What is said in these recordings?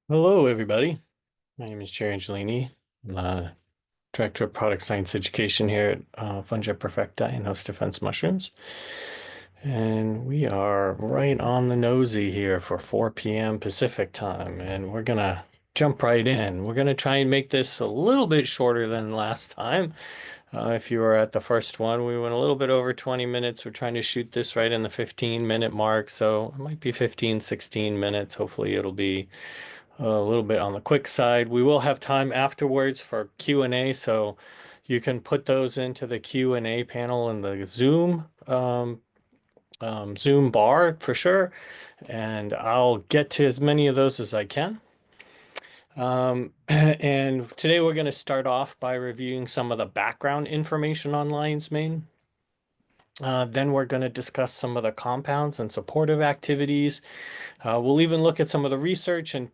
Hello, everybody. My name is Jerry Angelini. I'm Director of Product Science Education here at Fungi Perfecti and Host Defense Mushrooms. And we are right on the nosy here for 4 p.m. Pacific time. And we're going to jump right in. We're going to try and make this a little bit shorter than last time. If you were at the first one, we went a little bit over 20 minutes. We're trying to shoot this right in the 15-minute mark. So it might be 15, 16 minutes. Hopefully it'll be a little bit on the quick side. We will have time afterwards for Q&A, so you can put those into the Q&A panel in the Zoom bar for sure, and I'll get to as many of those as I can. And today we're going to start off by reviewing some of the background information on lion's mane. Then we're going to discuss some of the compounds and supportive activities. We'll even look at some of the research and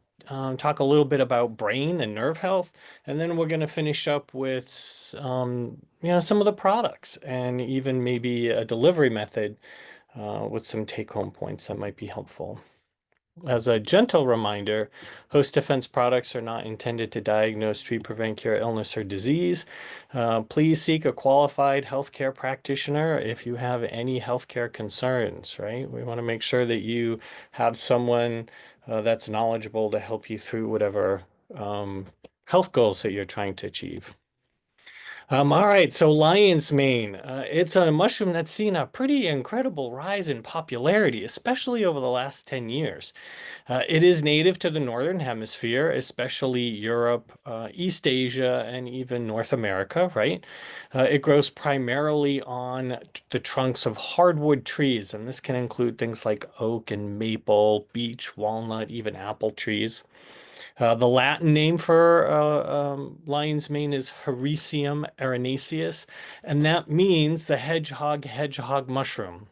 talk a little bit about brain and nerve health. And then we're going to finish up with some of the products and even maybe a delivery method with some take-home points that might be helpful. As a gentle reminder, host defense products are not intended to diagnose, treat, prevent, cure illness or disease. Please seek a qualified healthcare practitioner if you have any healthcare concerns, right? We want to make sure that you have someone that's knowledgeable to help you through whatever health goals that you're trying to achieve. All right, so lion's mane. It's a mushroom that's seen a pretty incredible rise in popularity, especially over the last 10 years. It is native to the Northern Hemisphere, especially Europe, East Asia, and even North America, right? It grows primarily on the trunks of hardwood trees, and this can include things like oak and maple, beech, walnut, even apple trees. The Latin name for lion's mane is Hericium erinaceus, and that means the hedgehog mushroom.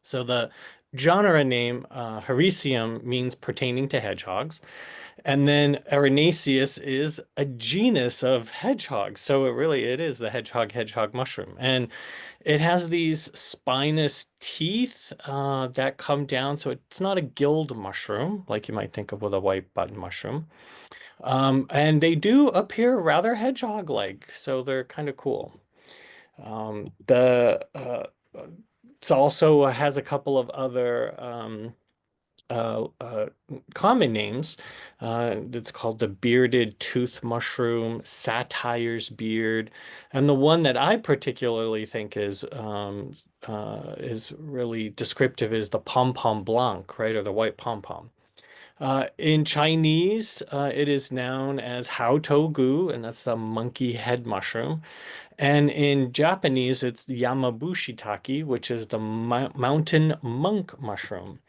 So the genre name Hericium means pertaining to hedgehogs, and then erinaceus is a genus of hedgehogs. So it is the hedgehog mushroom, and it has these spinous teeth that come down. So it's not a gilled mushroom like you might think of with a white button mushroom. And they do appear rather hedgehog-like, so they're kind of cool. The It also has a couple of other uh, uh, common names. It's called the bearded tooth mushroom, satire's beard, and the one that I particularly think is really descriptive is the pom-pom blanc, right, or the white pom-pom. In Chinese, it is known as hao tou gu, and that's the monkey head mushroom. And in Japanese, it's the yamabushitake, which is the mountain monk mushroom.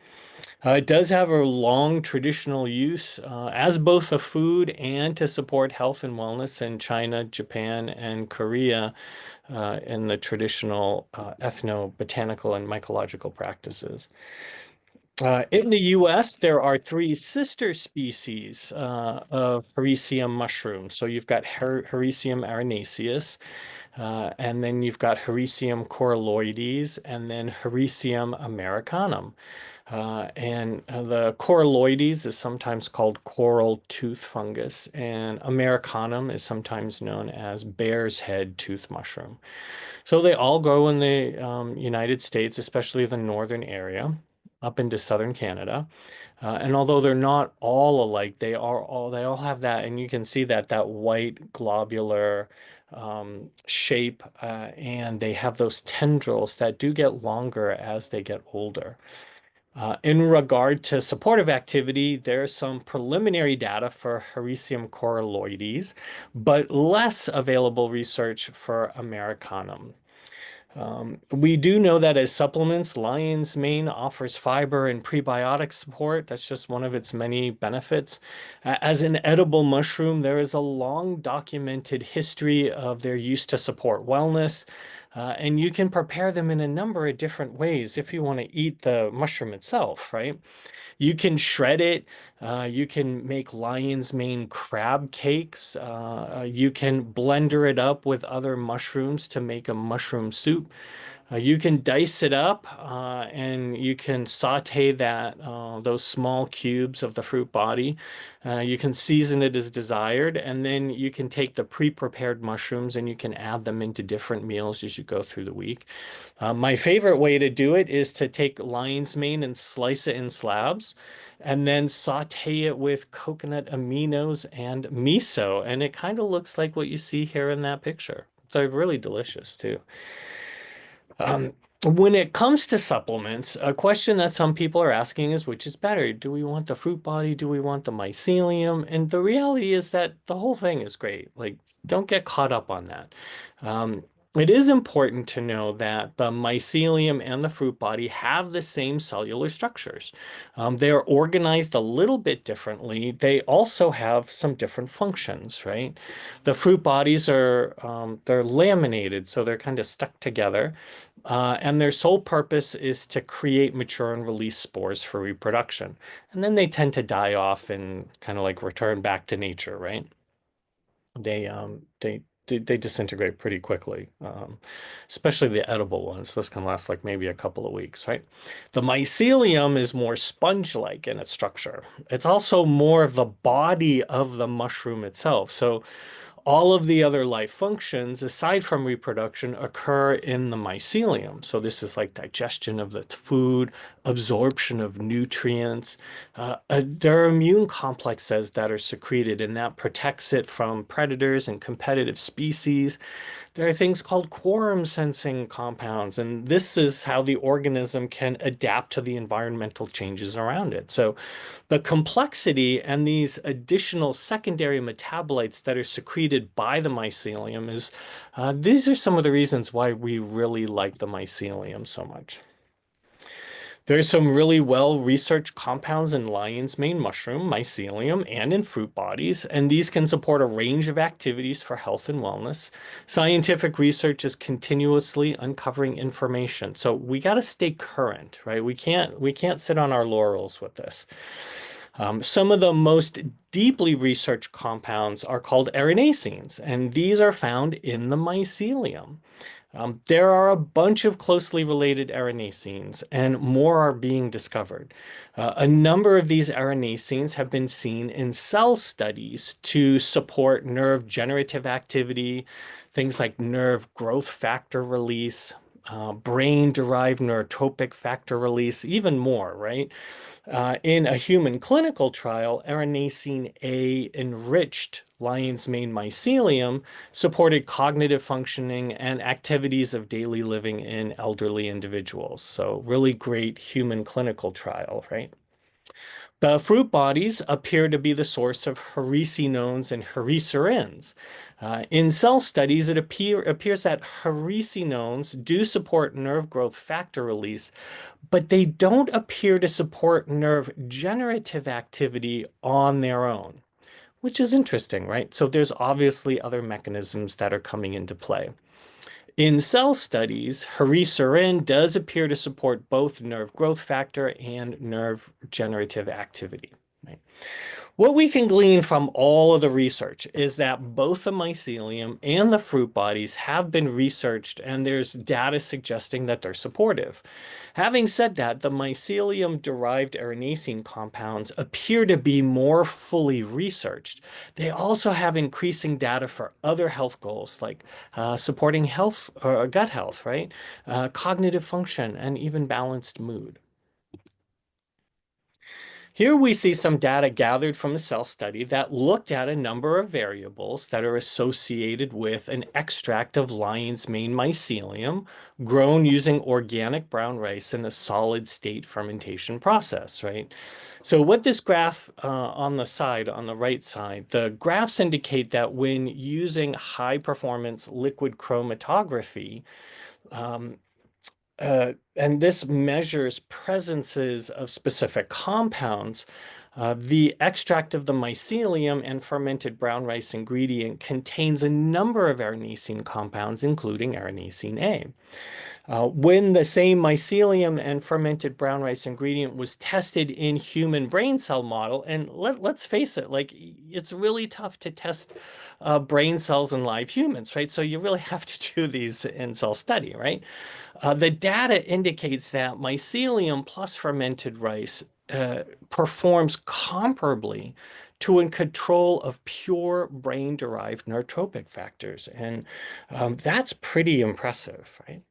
It does have a long traditional use as both a food and to support health and wellness in China, Japan, and Korea in the traditional ethno-botanical and mycological practices. In the US, there are three sister species of Hericium mushroom. So you've got Hericium erinaceus, and then you've got Hericium coralloides, and then Hericium americanum. The coralloides is sometimes called coral tooth fungus, and americanum is sometimes known as bear's head tooth mushroom. So they all grow in the United States, especially the northern area, up into southern Canada. And although they're not all alike, they all have that, and you can see that white globular shape, and they have those tendrils that do get longer as they get older. In regard to supportive activity, there's some preliminary data for Hericium coralloides, but less available research for Americanum. We do know that as supplements, lion's mane offers fiber and prebiotic support. That's just one of its many benefits. As an edible mushroom, there is a long documented history of their use to support wellness. And you can prepare them in a number of different ways if you want to eat the mushroom itself, right? You can shred it. You can make lion's mane crab cakes. You can blender it up with other mushrooms to make a mushroom soup. You can dice it up and you can saute those small cubes of the fruit body. You can season it as desired, and then you can take the pre-prepared mushrooms and you can add them into different meals as you go through the week. My favorite way to do it is to take lion's mane and slice it in slabs, and then saute it with coconut aminos and miso, and it kind of looks like what you see here in that picture. They're really delicious too. Um, when it comes to supplements, a question that some people are asking is which is better? Do we want the fruit body? Do we want the mycelium? And the reality is that the whole thing is great. Like, don't get caught up on that. Um, it is important to know that the mycelium and the fruit body have the same cellular structures. They are organized a little bit differently. They also have some different functions, right? The fruit bodies they're laminated, so they're kind of stuck together. And their sole purpose is to create, mature, and release spores for reproduction. And then they tend to die off and kind of like return back to nature, right? They disintegrate pretty quickly, especially the edible ones. Those can last like maybe a couple of weeks, right? The mycelium is more sponge-like in its structure. It's also more of the body of the mushroom itself. So all of the other life functions, aside from reproduction, occur in the mycelium. So this is like digestion of the food, absorption of nutrients. There are immune complexes that are secreted, and that protects it from predators and competitive species. There are things called quorum sensing compounds, and this is how the organism can adapt to the environmental changes around it. So the complexity and these additional secondary metabolites that are secreted by the mycelium these are some of the reasons why we really like the mycelium so much. There's some really well-researched compounds in lion's mane mushroom, mycelium, and in fruit bodies, and these can support a range of activities for health and wellness. Scientific research is continuously uncovering information, so we got to stay current, right? We can't sit on our laurels with this. Some of the most deeply researched compounds are called erinacines, and these are found in the mycelium. There are a bunch of closely related erinacines, and more are being discovered. A number of these erinacines have been seen in cell studies to support nerve generative activity, things like nerve growth factor release, brain-derived neurotropic factor release, even more, right? In a human clinical trial, erinacine A enriched lion's mane mycelium supported cognitive functioning and activities of daily living in elderly individuals. So really great human clinical trial, right? The fruit bodies appear to be the source of hericenones and hericerins. In cell studies, it appears that hericenones do support nerve growth factor release, but they don't appear to support nerve generative activity on their own, which is interesting, right? So there's obviously other mechanisms that are coming into play. In cell studies, hericerin does appear to support both nerve growth factor and nerve generative activity. Right? What we can glean from all of the research is that both the mycelium and the fruit bodies have been researched, and there's data suggesting that they're supportive. Having said that, the mycelium-derived erinacine compounds appear to be more fully researched. They also have increasing data for other health goals, like supporting health or gut health, right? Cognitive function, and even balanced mood. Here we see some data gathered from a cell study that looked at a number of variables that are associated with an extract of lion's mane mycelium grown using organic brown rice in a solid state fermentation process, right? So what this graph on the side, on the right side, the graphs indicate that when using high performance liquid chromatography, um, and this measures presences of specific compounds. The extract of the mycelium and fermented brown rice ingredient contains a number of aronicine compounds, including aronicine A. When the same mycelium and fermented brown rice ingredient was tested in human brain cell model, and let's face it, like it's really tough to test brain cells in live humans, right? So you really have to do these in cell study, right? The data indicates that mycelium plus fermented rice performs comparably to a control of pure brain-derived neurotropic factors. And that's pretty impressive, right?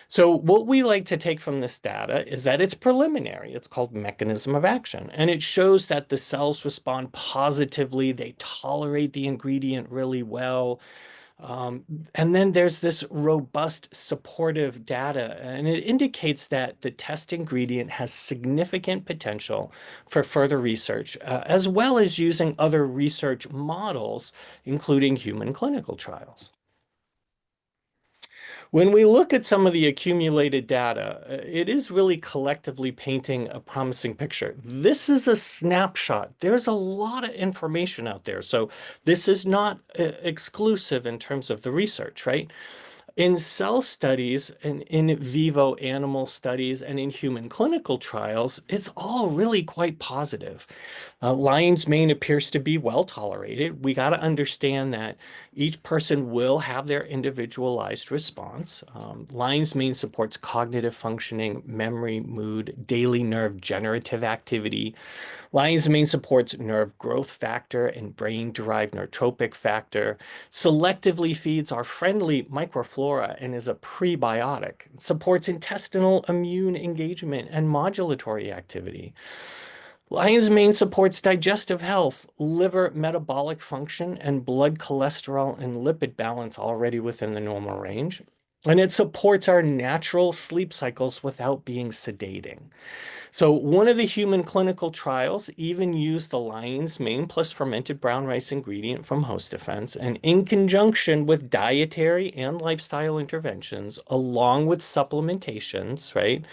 So what we like to take from this data is that it's preliminary. It's called mechanism of action. And it shows that the cells respond positively. They tolerate the ingredient really well. Um, and then there's this robust supportive data, and it indicates that the test ingredient has significant potential for further research, as well as using other research models, including human clinical trials. When we look at some of the accumulated data, it is really collectively painting a promising picture. This is a snapshot. There's a lot of information out there. So this is not exclusive in terms of the research, right? In cell studies, and in vivo animal studies, and in human clinical trials, it's all really quite positive. Lion's mane appears to be well tolerated. We got to understand that each person will have their individualized response. Lion's mane supports cognitive functioning, memory, mood, daily nerve generative activity. Lion's mane supports nerve growth factor and brain-derived neurotropic factor, selectively feeds our friendly microflora and is a prebiotic. It supports intestinal immune engagement and modulatory activity. Lion's mane supports digestive health, liver metabolic function, and blood cholesterol and lipid balance already within the normal range. And it supports our natural sleep cycles without being sedating. So one of the human clinical trials even used the lion's mane plus fermented brown rice ingredient from Host Defense, and in conjunction with dietary and lifestyle interventions, along with supplementations, right?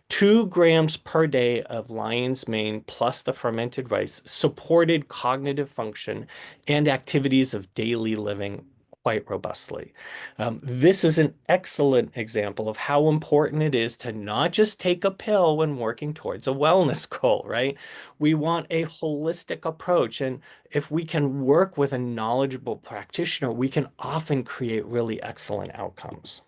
2 grams per day of lion's mane plus the fermented rice supported cognitive function and activities of daily living quite robustly. This is an excellent example of how important it is to not just take a pill when working towards a wellness goal, right? We want a holistic approach. And if we can work with a knowledgeable practitioner, we can often create really excellent outcomes.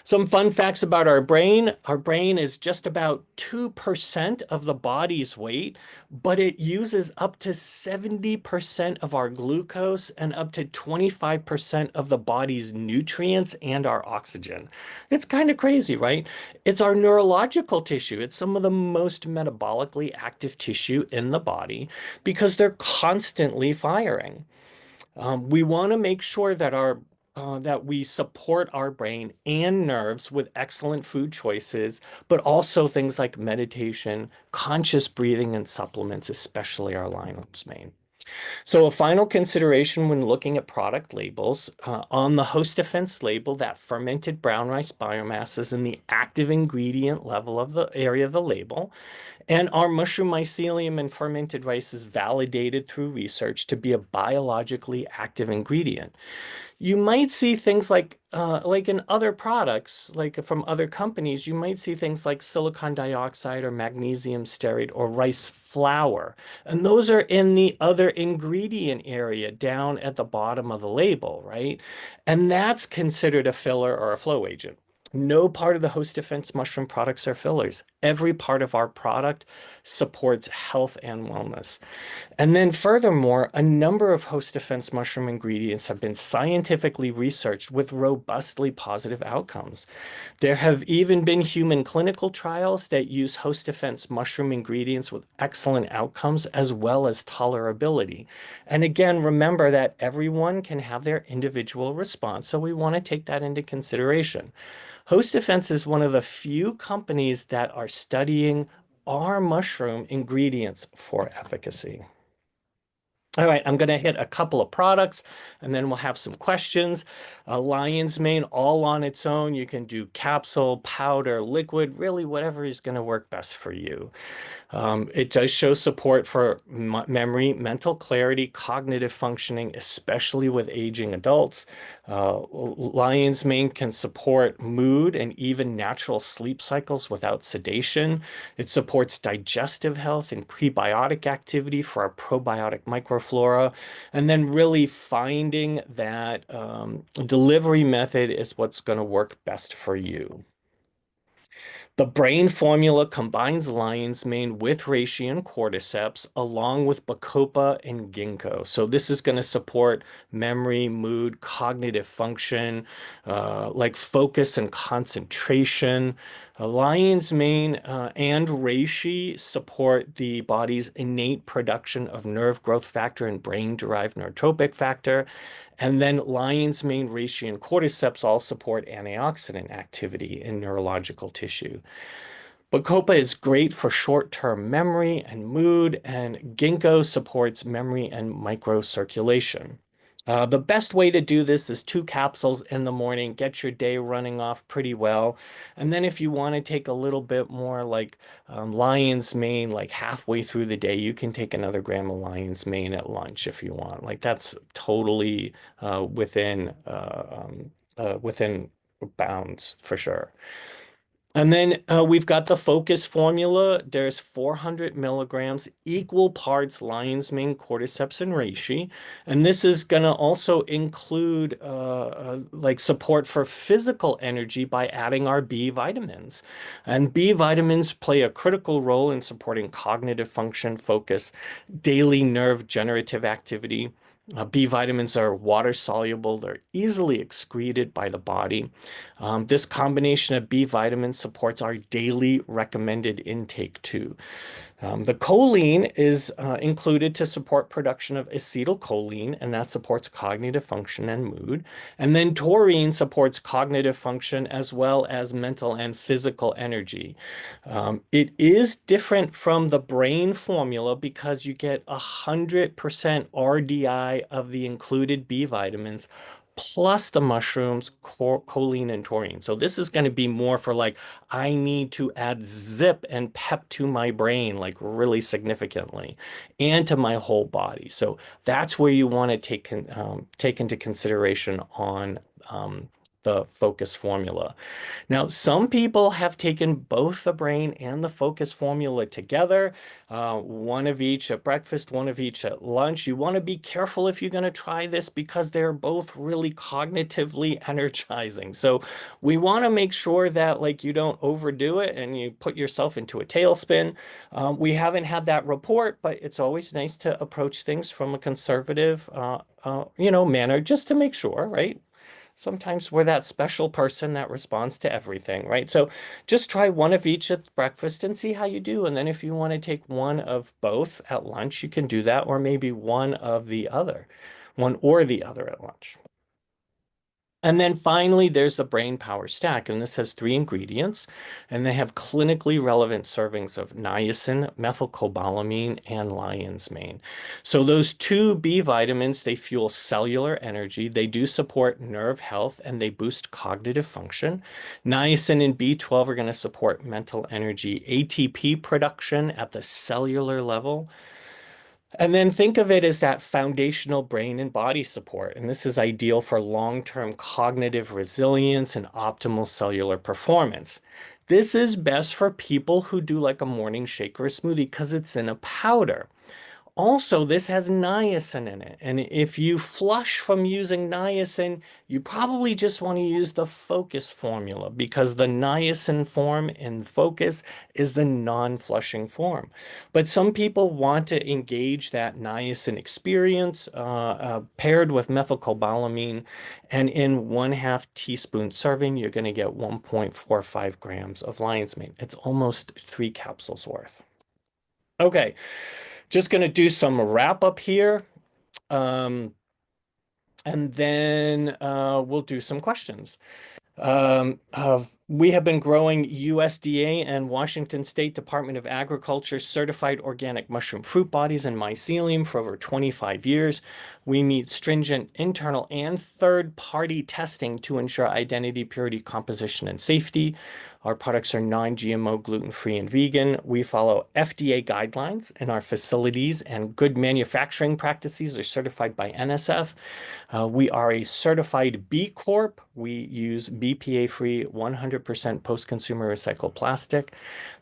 Some fun facts about our brain. Our brain is just about 2% of the body's weight, but it uses up to 70% of our glucose and up to 25% of the body's nutrients and our oxygen. It's kind of crazy, right? It's our neurological tissue. It's some of the most metabolically active tissue in the body because they're constantly firing. We want to make sure that that we support our brain and nerves with excellent food choices, but also things like meditation, conscious breathing, and supplements, especially our lion's mane. So a final consideration when looking at product labels, on the Host Defense label, that fermented brown rice biomass is in the active ingredient level of the area of the label. And our mushroom mycelium and fermented rice is validated through research to be a biologically active ingredient. You might see things like in other products, like from other companies, you might see things like silicon dioxide or magnesium stearate or rice flour. And those are in the other ingredient area down at the bottom of the label, right? And that's considered a filler or a flow agent. No part of the Host Defense mushroom products are fillers. Every part of our product supports health and wellness. And then furthermore, a number of Host Defense mushroom ingredients have been scientifically researched with robustly positive outcomes. There have even been human clinical trials that use Host Defense mushroom ingredients with excellent outcomes as well as tolerability. And again, remember that everyone can have their individual response, so we want to take that into consideration. Host Defense is one of the few companies that are studying our mushroom ingredients for efficacy. All right, I'm going to hit a couple of products and then we'll have some questions. Lion's mane all on its own. You can do capsule, powder, liquid, really whatever is going to work best for you. It does show support for memory, mental clarity, cognitive functioning, especially with aging adults. Lion's mane can support mood and even natural sleep cycles without sedation. It supports digestive health and prebiotic activity for our probiotic microflora. And then really finding that delivery method is what's going to work best for you. The brain formula combines lion's mane with reishi and cordyceps along with bacopa and ginkgo. So this is going to support memory, mood, cognitive function, like focus and concentration. Lion's mane and reishi support the body's innate production of nerve growth factor and brain-derived neurotropic factor. And then lion's mane, reishi, and cordyceps all support antioxidant activity in neurological tissue. Bacopa is great for short-term memory and mood, and ginkgo supports memory and microcirculation. The best way to do this is 2 capsules in the morning, get your day running off pretty well. And then if you want to take a little bit more like lion's mane, like halfway through the day, you can take another gram of lion's mane at lunch if you want. Like that's totally within bounds for sure. And then we've got the focus formula. There's 400 milligrams, equal parts lion's mane, cordyceps, and reishi. And this is going to also include like support for physical energy by adding our B vitamins. And B vitamins play a critical role in supporting cognitive function, focus, daily nerve generative activity. B vitamins are water soluble, they're easily excreted by the body. This combination of B vitamins supports our daily recommended intake too. The choline is included to support production of acetylcholine, and that supports cognitive function and mood. And then taurine supports cognitive function as well as mental and physical energy. It is different from the brain formula because you get 100% RDI of the included B vitamins plus the mushrooms, choline, and taurine. So this is going to be more for like, I need to add zip and pep to my brain, like really significantly, and to my whole body. So that's where you want to take into consideration on the focus formula. Now, some people have taken both the brain and the focus formula together, one of each at breakfast, one of each at lunch. You want to be careful if you're going to try this because they're both really cognitively energizing. So we want to make sure that like you don't overdo it and you put yourself into a tailspin. We haven't had that report, but it's always nice to approach things from a conservative, manner just to make sure, right? Sometimes we're that special person that responds to everything, right? So just try one of each at breakfast and see how you do. And then if you want to take one of both at lunch, you can do that, or maybe one or the other at lunch. And then finally, there's the brain power stack, and this has 3 ingredients, and they have clinically relevant servings of niacin, methylcobalamin, and lion's mane. So those 2 B vitamins, they fuel cellular energy, they do support nerve health, and they boost cognitive function. Niacin and B12 are going to support mental energy, ATP production at the cellular level. And then think of it as that foundational brain and body support. And this is ideal for long-term cognitive resilience and optimal cellular performance. This is best for people who do like a morning shake or a smoothie because it's in a powder. Also, this has niacin in it. And if you flush from using niacin, you probably just want to use the focus formula because the niacin form in focus is the non-flushing form. But some people want to engage that niacin experience paired with methylcobalamin. And in 1/2 teaspoon serving, you're going to get 1.45 grams of lion's mane. It's almost 3 capsules worth. Okay. Just going to do some wrap up here. And then we'll do some questions. We have been growing USDA and Washington State Department of Agriculture certified organic mushroom fruit bodies and mycelium for over 25 years. We meet stringent internal and third-party testing to ensure identity, purity, composition, and safety. Our products are non-GMO, gluten-free, and vegan. We follow FDA guidelines in our facilities, and good manufacturing practices are certified by NSF. We are a certified B Corp. We use BPA-free 100% post-consumer recycled plastic.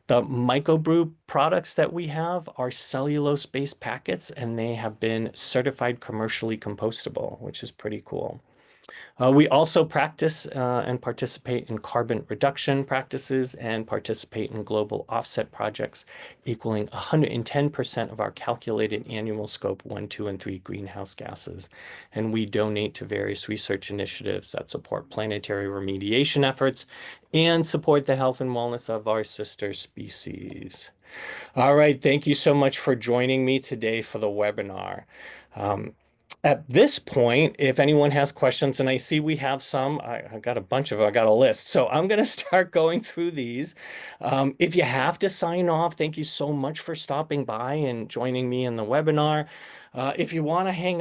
The microbrew products that we have are cellulose-based packets, and they have been certified commercially compostable, which is pretty cool. We also practice and participate in carbon reduction practices and participate in global offset projects equaling 110% of our calculated annual scope 1, 2, and 3 greenhouse gases. And we donate to various research initiatives that support planetary remediation efforts and support the health and wellness of our sister species. All right, thank you so much for joining me today for the webinar. Um, at this point, if anyone has questions, and I see we have some, I got a bunch of them, I got a list. So I'm going to start going through these. If you have to sign off, thank you so much for stopping by and joining me in the webinar. If you want to hang